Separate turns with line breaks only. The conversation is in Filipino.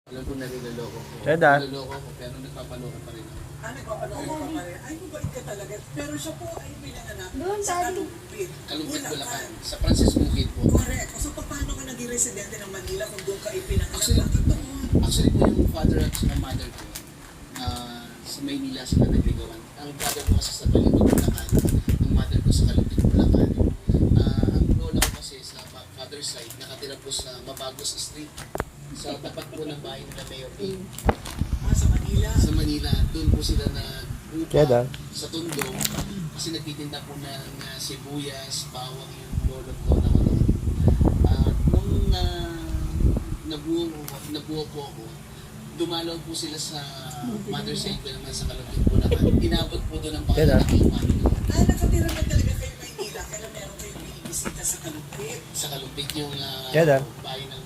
Alam ko niloloko ko.
Cheddar.
Niloloko ko pero nagpapaloko pa rin ako.
Nagpapaloko ka pa rin. Ay, mabait ka talaga. Pero siya po ay pinanganak
Doon,
sa
daddy.
Kalumpit.
Kalumpit
Bulacan.
Bulacan. Sa Francis Bukid po.
Correct. So, paano ka naging residente ng Manila kung doon ka ipinanganak?
Actually,
Bakit doon?
actually po yung father at saka mother ko, sa Maynila sila nagligawan. Ang father ko kasi sa Balibog, Bulacan. Ang mother ko sa Kalumpit, Bulacan. Ang lola ko kasi sa father side, nakatira po sa Mabagos Street. Sa tapat po ng bahay nila Mayor A.
Sa Manila.
Sa Manila, doon po sila
Cheddar.
sa Tondo. Kasi nagtitinda po ng sibuyas, bawang yung lolo ko na ano. Nung nabuo po ako, dumalaw po sila sa mother side ko naman sa Kalumpit po naman. Inabot po doon ang pangalan ng mami ko.
Nakatira ka talaga kayo Maynila. Kaya meron kayong binibisita sa Kalumpit.
Sa Kalumpit yung
Cheddar.
bahay ng